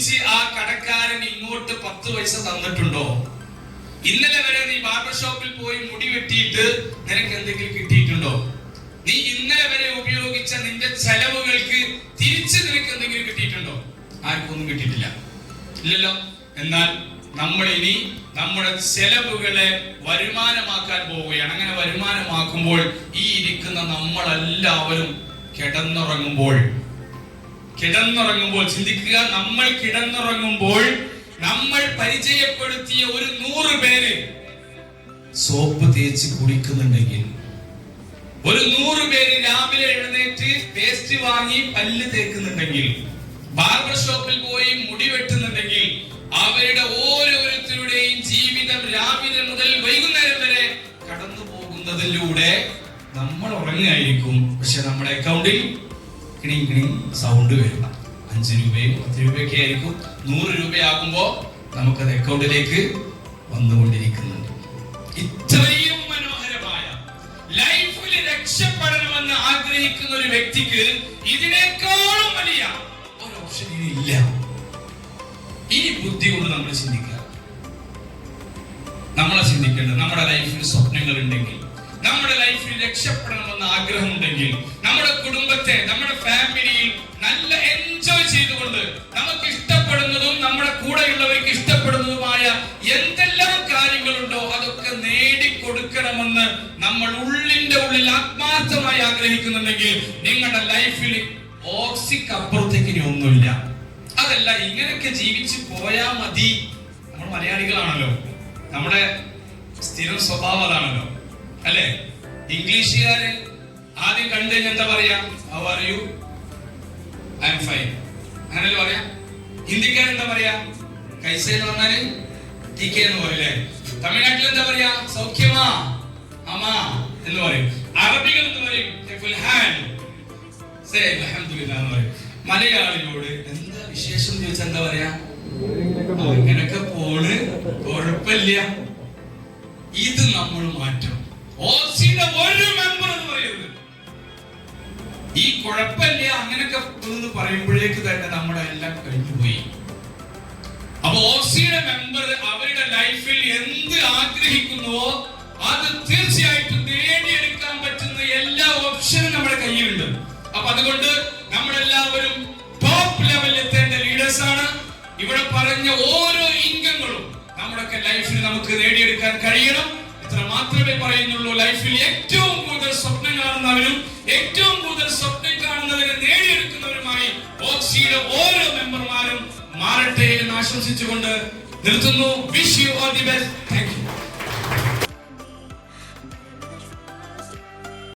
തിരിച്ച് ആ കടക്കാരൻ ഇങ്ങോട്ട് 10 പൈസ തന്നിട്ടുണ്ടോ? ഇന്നലെ വരെ നീ ബാർബർ ഷോപ്പിൽ പോയി മുടി വെട്ടിയിട്ട് നിനക്ക് എന്തെങ്കിലും കിട്ടിയിട്ടുണ്ടോ? നീ ഇന്നലെ വരെ ഉപയോഗിച്ച നിന്റെ ചെലവുകൾക്ക് തിരിച്ച് നിനക്ക് എന്തെങ്കിലും കിട്ടിയിട്ടുണ്ടോ? ആർക്കും ഒന്നും കിട്ടിയിട്ടില്ല, ഇല്ലല്ലോ. എന്നാൽ നമ്മൾ ഇനി നമ്മുടെ ചെലവുകളെ വരുമാനമാക്കാൻ പോവുകയാണ്. അങ്ങനെ വരുമാനമാക്കുമ്പോൾ ഈ ഇരിക്കുന്ന നമ്മളെല്ലാവരും കിടന്നുറങ്ങുമ്പോൾ ചിന്തിക്കുക, നമ്മൾ കിടന്നുറങ്ങുമ്പോൾ നമ്മൾ പരിചയപ്പെടുത്തിയ ഒരു 100 പേര് സോപ്പ് തേച്ച് കുളിക്കുന്നുണ്ടെങ്കിൽ, ഒരു 100 പേര് രാവിലെ എഴുന്നേറ്റ് പേസ്റ്റ് വാങ്ങി പല്ല് തേക്കുന്നുണ്ടെങ്കിൽ, ബാർബർ ഷോപ്പിൽ പോയി മുടി വെട്ടുന്നുണ്ടെങ്കിൽ, അവരുടെ ഓരോരുത്തരുടെയും ജീവിതം രാവിലെ മുതൽ വൈകുന്നേരം വരെ കടന്നു പോകുന്നതിലൂടെ നമ്മൾ ഉറങ്ങുകയായിരിക്കും. പക്ഷെ നമ്മുടെ അക്കൗണ്ടിൽ കിണിങ് കിണിങ് സൗണ്ട് വരിക. 5 രൂപയും 10 രൂപയൊക്കെ ആയിരിക്കും. 100 രൂപയാകുമ്പോ നമുക്കത് അക്കൗണ്ടിലേക്ക് വന്നുകൊണ്ടിരിക്കുന്നുണ്ട്. ഇത്രയും മനോഹരമായ ലൈഫിൽ രക്ഷപ്പെടണമെന്ന് ആഗ്രഹിക്കുന്ന ഒരു വ്യക്തിക്ക് ഇതിനേക്കാളും വലിയ ഒരു ഓപ്ഷൻ ഇല്ല. ഇനി ബുദ്ധി കൊണ്ട് നമ്മൾ ചിന്തിക്കുക. നമ്മളെ ചിന്തിക്കേണ്ടത്, നമ്മുടെ ലൈഫിൽ സ്വപ്നങ്ങൾ ഉണ്ടെങ്കിൽ, നമ്മുടെ ലൈഫിൽ രക്ഷപ്പെടണമെന്ന് ആഗ്രഹമുണ്ടെങ്കിൽ, നമ്മുടെ കുടുംബത്തെ, നമ്മുടെ ഫാമിലിയിൽ നല്ല എൻജോയ് ചെയ്തുകൊണ്ട് നമുക്ക് ഇഷ്ടപ്പെടുന്നതും നമ്മുടെ കൂടെയുള്ളവർക്ക് ഇഷ്ടപ്പെടുന്നതുമായ എന്തെല്ലാം കാര്യങ്ങളുണ്ടോ അതൊക്കെ നേടിക്കൊടുക്കണമെന്ന് നമ്മൾ ഉള്ളിന്റെ ഉള്ളിൽ ആത്മാർത്ഥമായി ആഗ്രഹിക്കുന്നുണ്ടെങ്കിൽ നിങ്ങളുടെ ലൈഫിൽ ഓക്സിക്കപ്പുറത്തേക്ക് ഇനി ഒന്നുമില്ല. അതല്ല, ഇങ്ങനെയൊക്കെ ജീവിച്ചു പോയാ മതി. നമ്മൾ മലയാളികളാണല്ലോ, നമ്മുടെ സ്ഥിരം സ്വഭാവം അതാണല്ലോ, അല്ലെ? ഇംഗ്ലീഷുകാര് ആദ്യം കണ്ടു കഴിഞ്ഞാൽ എന്താ പറയാ? How are you? I am fine, അങ്ങനല്ലേ പറയാ. ഹിന്ദിക്കാരെന്താ പറയാ? കൈസ എന്ന് പറഞ്ഞാല് ടി കെ എന്ന് പറയില്ലേ. തമിഴ്നാട്ടിൽ എന്താ പറയാ? സൗഖ്യമാ അമാ എന്ന് പറയും. അറബികൾ എന്ന് പറയും അൽഹംദുലില്ലാഹ് എന്ന് പറയും. മലയാളിയോട് എന്താ വിശേഷം ചോദിച്ചാൽ എന്താ പറയാ? അങ്ങനൊക്കെ പോണ്, കുഴപ്പമില്ല. ഇത് നമ്മൾ മാറ്റണം. ഓസിയുടെ ഒരു മെമ്പർ എന്ന് പറയുന്നത് ഈ കുഴപ്പമില്ല അങ്ങനൊക്കെ എന്ന് പറയുമ്പോഴേക്ക് തന്നെ നമ്മുടെ എല്ലാം കഴിഞ്ഞു പോയി. അപ്പൊ ഓസിയുടെ മെമ്പർ അവരുടെ ലൈഫിൽ എന്ത് ആഗ്രഹിക്കുന്നുവോ അത് തീർച്ചയായിട്ടും നേടിയെടുക്കാൻ പറ്റുന്ന എല്ലാ ഓപ്ഷനും നമ്മുടെ കയ്യിലുണ്ട്. അപ്പൊ അതുകൊണ്ട് നമ്മളെല്ലാവരും ടോപ്പ് ലെവലിൽ എത്തേണ്ട ലീഡേഴ്സ് ആണ്. ഇവിടെ പറഞ്ഞ ഓരോ ഇംഗങ്ങളും നമ്മുടെ ലൈഫിൽ നമുക്ക് നേടിയെടുക്കാൻ കഴിയണം. ഇത്ര മാത്രമേ പറയുന്നുള്ളൂ. ലൈഫിൽ ഏറ്റവും കൂടുതൽ സ്വപ്നം കാണുന്നവരും ഏറ്റവും കൂടുതൽ സ്വപ്നം കാണുന്നവരെ നേടിയെടുക്കുന്നവരുമായി ഓക്സിയുടെ ഓരോ മെമ്പർമാരും മാറട്ടെ എന്ന് ആശംസിച്ചുകൊണ്ട് നിർത്തുന്നു. Wish you all the best. Thank you.